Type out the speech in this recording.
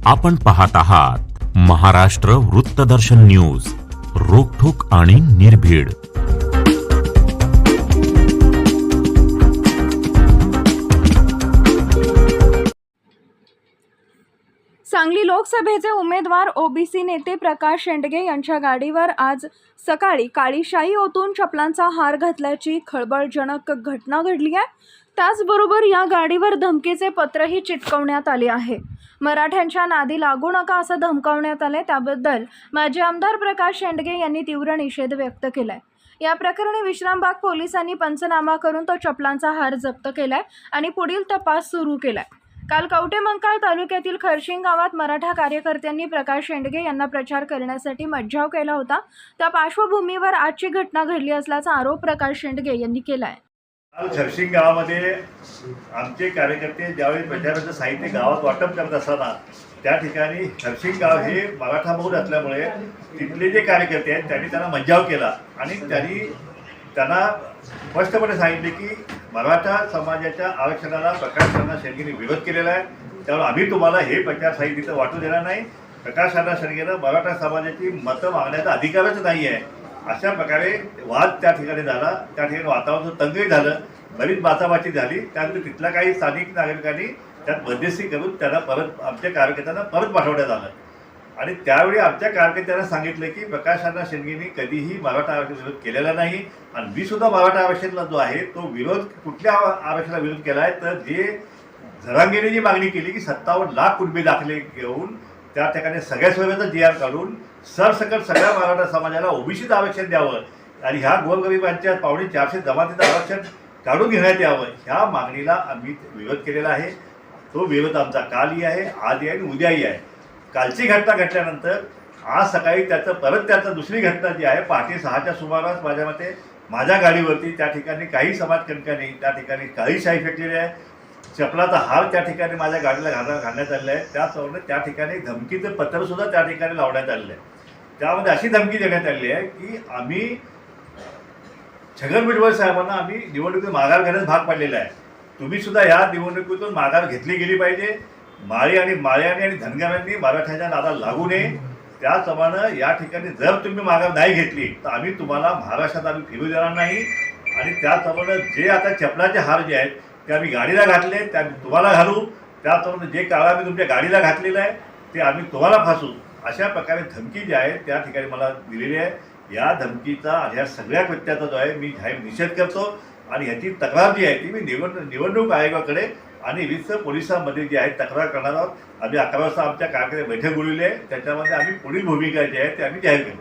आपण पाहत आहात महाराष्ट्र वृत्तदर्शन न्यूज, रोखठोक आणि निर्भीड. सांगली लोकसभेचे उमेदवार ओबीसी नेते प्रकाश शेंडगे यांच्या गाडीवर आज सकाळी काळी शाई ओतून चपलांचा हार घातल्याची खळबळजनक घटना घडली आहे. त्याचबरोबर या गाडीवर धमकीचे पत्रही चिटकवण्यात आले आहे. मराठ्यांच्या नादी लागू नका असं धमकावण्यात आले. त्याबद्दल माजी आमदार प्रकाश शेंडगे यांनी तीव्र निषेध व्यक्त केलाय. या प्रकरणी विश्रामबाग पोलिसांनी पंचनामा करून तो चपलांचा हार जप्त केलाय आणि पुढील तपास सुरू केलाय. काल कवठेमंकाळ तालुक्यातील खरशिंग गावात मराठा कार्यकर्त्यांनी प्रकाश शेंडगे यांना प्रचार करण्यासाठी मज्जाव केला होता. त्या पार्श्वभूमीवर आजची घटना घडली असल्याचा आरोप प्रकाश शेंडगे यांनी केला आहे. काल खरशिंग गावामध्ये आमचे कार्यकर्ते ज्यावेळी प्रचाराचं साहित्य गावात वाटप करत असताना त्या ठिकाणी खरशिंग गाव हे मराठा बहुल असल्यामुळे तिथले जे कार्यकर्ते आहेत त्यांनी त्यांना मज्जाव केला आणि त्यांना स्पष्टपणे सांगितले की मराठा समाजाच्या आरक्षणाला प्रकाश शेंडगेंनी विरोध केलेला आहे, त्यामुळे आम्ही तुम्हाला हे प्रचार साहित्य तिथं वाटू देणार नाही. प्रकाश शेंडगेंना मराठा समाजाची मतं मागण्याचा अधिकारच नाही आहे. अशा प्रकारे वाद त्या ठिकाणी झाला. त्या ठिकाणी वातावरण तंगही झालं, बरीच बाचाबाची झाली. त्यानंतर तिथल्या काही स्थानिक नागरिकांनी त्यात मध्यस्थी करून त्यांना परत आमच्या कार्यकर्त्यांना परत पाठवण्यात आलं आणि त्यावेळी आमच्या कार्यकर्त्यांना सांगितलं की प्रकाश शेंडगेंनी कधीही मराठा आरक्षण विरोध केलेला नाही आणि मी सुद्धा मराठा आरक्षणाला जो आहे तो विरोध कुठल्या आरक्षणाला विरोध केला आहे तर जे झरांगेने जी मागणी केली की 57 लाख कुणबी दाखले घेऊन त्या ठिकाणी सगळ्या सोयीचा GR काढून सरसकट सगळ्या मराठा समाजाला ओबीसीचं आरक्षण द्यावं आणि ह्या गोरगरिबांच्या 450 जमातीचं आरक्षण काढून घेण्यात यावं, ह्या मागणीला आम्ही विरोध केलेला आहे. तो विरोध आमचा कालही आहे, आजही आहे आणि उद्याही आहे. कालची घटना घडल्यानंतर आज सकाळी त्याचं दुसरी घटना जी आहे पहाटे 6च्या सुमारास माझ्या मते माझ्या गाडीवरती त्या ठिकाणी काही समाजकंटकांनी त्या ठिकाणी काळी शाई फेकलेली आहे. चपलाचा हार त्या ठिकाणी माझ्या गाडीला घालण्यात आलेला आहे. त्याचबरोबर त्या ठिकाणी धमकीचं पत्रसुद्धा त्या ठिकाणी लावण्यात आलेलं आहे. त्यामध्ये अशी धमकी देण्यात आलेली आहे की आम्ही छगन भुजबळ साहेबांना आम्ही निवडणुकीत माघार घेण्यास भाग पाडलेला आहे. तुम्ही सुद्धा या निवडणुकीतून माघार घेतली गेली पाहिजे. माळ्यांनी आणि धनगरांनी मराठ्याच्या नादाला लागू नये. त्याचप्रमाणे या ठिकाणी जर तुम्ही माघार नाही घेतली तर आम्ही तुम्हाला महाराष्ट्रात आम्ही फिरू देणार नाही. आणि त्याचप्रमाणे जे आता चपलाचे हार जे आहेत ते आम्ही गाडीला घातले ते आम्ही तुम्हाला घालू. त्याचप्रमाणे जे काळ आम्ही तुमच्या गाडीला घातलेलं आहे ते आम्ही तुम्हाला फासू. अशा प्रकारे धमकी जी आहे त्या ठिकाणी मला दिलेली आहे. या धमकीचा आणि ह्या सगळ्या कृत्याचा जो आहे मी जाहीर निषेध करतो आणि ह्याची तक्रार जी आहे ती मी निवडणूक आयोगाकडे आणि विविध पोलिसांमध्ये जी आहे तक्रार करणार आहोत. आम्ही 11 वाजता आमच्या कार्यक्रम बैठक बोलवली आहे. त्याच्यामध्ये आम्ही पुढील भूमिका जी आहे ती आम्ही जाहीर करू.